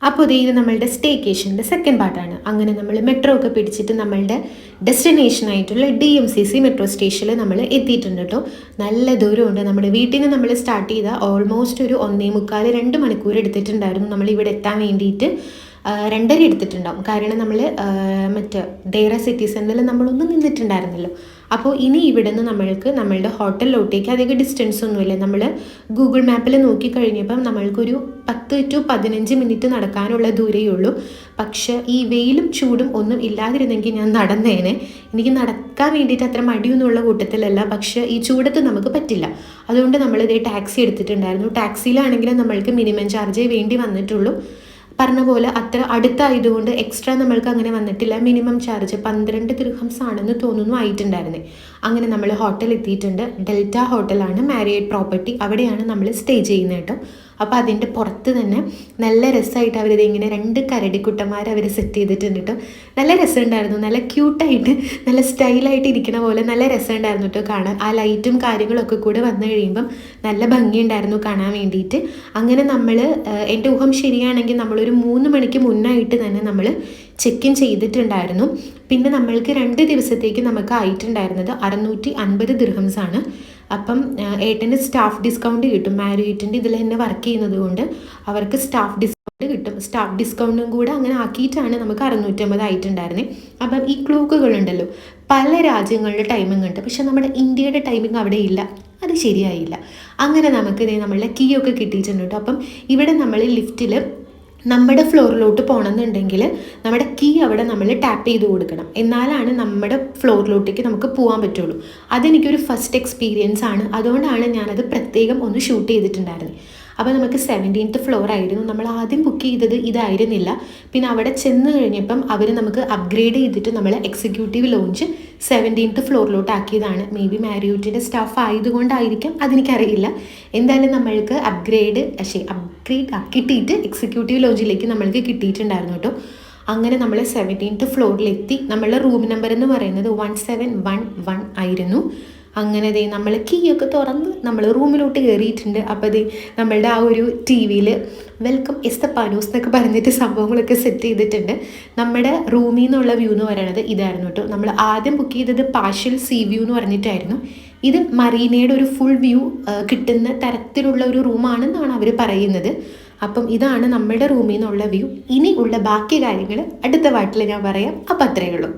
അപ്പോൾ ഇത് നമ്മളുടെ സ്റ്റേക്കേഷൻ്റെ സെക്കൻഡ് പാർട്ടാണ്. അങ്ങനെ നമ്മൾ മെട്രോ ഒക്കെ പിടിച്ചിട്ട് നമ്മളുടെ ഡെസ്റ്റിനേഷനായിട്ടുള്ള DMCC മെട്രോ സ്റ്റേഷനിൽ നമ്മൾ എത്തിയിട്ടുണ്ട് കേട്ടോ. നല്ല ദൂരമുണ്ട്. നമ്മുടെ വീട്ടിൽ നിന്ന് നമ്മൾ സ്റ്റാർട്ട് ചെയ്ത ഓൾമോസ്റ്റ് ഒരു 1.25 മണിക്കൂർ എടുത്തിട്ടുണ്ടായിരുന്നു നമ്മൾ ഇവിടെ എത്താൻ വേണ്ടിയിട്ട്. 2.5 എടുത്തിട്ടുണ്ടാവും. കാരണം നമ്മൾ മറ്റേ ഡെയ്റ സിറ്റി സെൻ്ററിൽ നമ്മളൊന്നും നിന്നിട്ടുണ്ടായിരുന്നല്ലോ. അപ്പോൾ ഇനി ഇവിടെ നിന്ന് നമ്മൾക്ക് നമ്മളുടെ ഹോട്ടലിലോട്ടേക്ക് അധികം ഡിസ്റ്റൻസ് ഒന്നുമില്ല. നമ്മൾ ഗൂഗിൾ മാപ്പിൽ നോക്കിക്കഴിഞ്ഞപ്പം നമ്മൾക്കൊരു 10 to 15 മിനിറ്റ് നടക്കാനുള്ള ദൂരമേ ഉള്ളൂ. പക്ഷേ ഈ വെയിലും ചൂടും ഒന്നും ഇല്ലാതിരുന്നെങ്കിൽ ഞാൻ നടന്നേനെ. എനിക്ക് നടക്കാൻ വേണ്ടിയിട്ട് അത്ര മടിയൊന്നുമുള്ള കൂട്ടത്തിലല്ല. പക്ഷേ ഈ ചൂടത്ത് നമുക്ക് പറ്റില്ല. അതുകൊണ്ട് നമ്മളിതേ ടാക്സി എടുത്തിട്ടുണ്ടായിരുന്നു. ടാക്സിയിലാണെങ്കിലും നമ്മൾക്ക് മിനിമം ചാർജേ വേണ്ടി വന്നിട്ടുള്ളൂ. പറഞ്ഞ പോലെ അത്ര അടുത്തായതുകൊണ്ട് എക്സ്ട്രാ നമ്മൾക്ക് അങ്ങനെ വന്നിട്ടില്ല. മിനിമം ചാർജ് 12 ദിർഹംസ് ആണെന്ന് തോന്നുന്നു ആയിട്ടുണ്ടായിരുന്നേ. അങ്ങനെ നമ്മൾ ഹോട്ടൽ എത്തിയിട്ടുണ്ട്. ഡെൽറ്റ ഹോട്ടലാണ്, മാരിയറ്റ് പ്രോപ്പർട്ടി. അവിടെയാണ് നമ്മൾ സ്റ്റേ ചെയ്യുന്നത് കേട്ടോ. അപ്പോൾ അതിൻ്റെ പുറത്ത് തന്നെ നല്ല രസമായിട്ട് അവരിത് ഇങ്ങനെ 2 കരടിക്കുട്ടന്മാർ അവർ സെറ്റ് ചെയ്തിട്ടുണ്ട് കേട്ടോ. നല്ല രസമുണ്ടായിരുന്നു. നല്ല ക്യൂട്ടായിട്ട് നല്ല സ്റ്റൈലായിട്ട് ഇരിക്കുന്ന പോലെ നല്ല രസമുണ്ടായിരുന്നു കേട്ടോ കാണാൻ. ആ ലൈറ്റും കാര്യങ്ങളൊക്കെ കൂടെ വന്നു കഴിയുമ്പം നല്ല ഭംഗിയുണ്ടായിരുന്നു കാണാൻ വേണ്ടിയിട്ട്. അങ്ങനെ നമ്മൾ എൻ്റെ ഊഹം ശരിയാണെങ്കിൽ നമ്മളൊരു 3 മണിക്ക് മുന്നായിട്ട് തന്നെ നമ്മൾ ചെക്ക് ഇൻ ചെയ്തിട്ടുണ്ടായിരുന്നു. പിന്നെ നമ്മൾക്ക് 2 ദിവസത്തേക്ക് നമുക്ക് ആയിട്ടുണ്ടായിരുന്നത് 650 ദിർഹംസാണ്. അപ്പം ഏട്ടന് സ്റ്റാഫ് ഡിസ്കൗണ്ട് കിട്ടും. മാരിയറ്റിൻ്റെ ഇതിൽ തന്നെ വർക്ക് ചെയ്യുന്നത് കൊണ്ട് അവർക്ക് സ്റ്റാഫ് ഡിസ്കൗണ്ട് കിട്ടും. സ്റ്റാഫ് ഡിസ്കൗണ്ടും കൂടെ അങ്ങനെ ആക്കിയിട്ടാണ് നമുക്ക് 650 ആയിട്ടുണ്ടായിരുന്നത്. അപ്പം ഈ ക്ലോക്കുകളുണ്ടല്ലോ, പല രാജ്യങ്ങളുടെ ടൈമിംഗ് ഉണ്ട്. പക്ഷെ നമ്മുടെ ഇന്ത്യയുടെ ടൈമിംഗ് അവിടെ ഇല്ല. അത് ശരിയായില്ല. അങ്ങനെ നമുക്ക് നമ്മളുടെ കീ ഒക്കെ കിട്ടിയിട്ടുണ്ട് കേട്ടോ. അപ്പം ഇവിടെ നമ്മൾ ലിഫ്റ്റിൽ നമ്മുടെ ഫ്ലോറിലോട്ട് പോകണമെന്നുണ്ടെങ്കിൽ നമ്മുടെ കീ അവിടെ നമ്മൾ ടാപ്പ് ചെയ്ത് കൊടുക്കണം. എന്നാലാണ് നമ്മുടെ ഫ്ലോറിലോട്ടേക്ക് നമുക്ക് പോകാൻ പറ്റുള്ളൂ. അതെനിക്കൊരു ഫസ്റ്റ് എക്സ്പീരിയൻസ് ആണ്. അതുകൊണ്ടാണ് ഞാനത് പ്രത്യേകം ഒന്ന് ഷൂട്ട് ചെയ്തിട്ടുണ്ടായിരുന്നത്. അപ്പോൾ നമുക്ക് 17th ഫ്ലോർ ആയിരുന്നു. നമ്മൾ ആദ്യം ബുക്ക് ചെയ്തത് ഇതായിരുന്നില്ല. പിന്നെ അവിടെ ചെന്ന് കഴിഞ്ഞപ്പം അവർ നമുക്ക് അപ്ഗ്രേഡ് ചെയ്തിട്ട് നമ്മൾ എക്സിക്യൂട്ടീവ് ലോഞ്ച് 17th ഫ്ലോറിലോട്ട് ആക്കിയതാണ്. മേ ബി മാരിയോട്ടിൻ്റെ സ്റ്റാഫ് ആയതുകൊണ്ടായിരിക്കാം, അതെനിക്കറിയില്ല. എന്തായാലും നമ്മൾക്ക് അപ്ഗ്രേഡ് കിട്ടിയിട്ട് എക്സിക്യൂട്ടീവ് ലോഞ്ചിലേക്ക് നമ്മൾക്ക് കിട്ടിയിട്ടുണ്ടായിരുന്നു കേട്ടോ. അങ്ങനെ നമ്മൾ 17th ഫ്ലോറിലെത്തി. നമ്മളുടെ റൂം നമ്പർ എന്ന് പറയുന്നത് 1711 ആയിരുന്നു. അങ്ങനെ നമ്മൾ കീ ഒക്കെ തുറന്ന് നമ്മൾ റൂമിലോട്ട് കയറിയിട്ടുണ്ട്. അപ്പോൾ നമ്മളുടെ ആ ഒരു TV-യിൽ വെൽക്കം എസ്തപ്പാനോസ് എന്നൊക്കെ പറഞ്ഞിട്ട് സംഭവങ്ങളൊക്കെ സെറ്റ് ചെയ്തിട്ടുണ്ട്. നമ്മുടെ റൂമിൽ നിന്നുള്ള വ്യൂ എന്ന് പറയുന്നത് ഇതായിരുന്നു കേട്ടോ. നമ്മൾ ആദ്യം ബുക്ക് ചെയ്തത് പാർഷ്യൽ സീ വ്യൂ എന്ന് പറഞ്ഞിട്ടായിരുന്നു. ഇത് മറീനയുടെ ഒരു ഫുൾ വ്യൂ കിട്ടുന്ന തരത്തിലുള്ള ഒരു റൂമാണെന്നാണ് അവർ പറയുന്നത്. അപ്പം ഇതാണ് നമ്മുടെ റൂമിൽ നിന്നുള്ള വ്യൂ. ഇനി ഉള്ള ബാക്കി കാര്യങ്ങൾ അടുത്ത പാട്ടിൽ ഞാൻ പറയാം. അപ്പം അത്രയേ ഉള്ളൂ.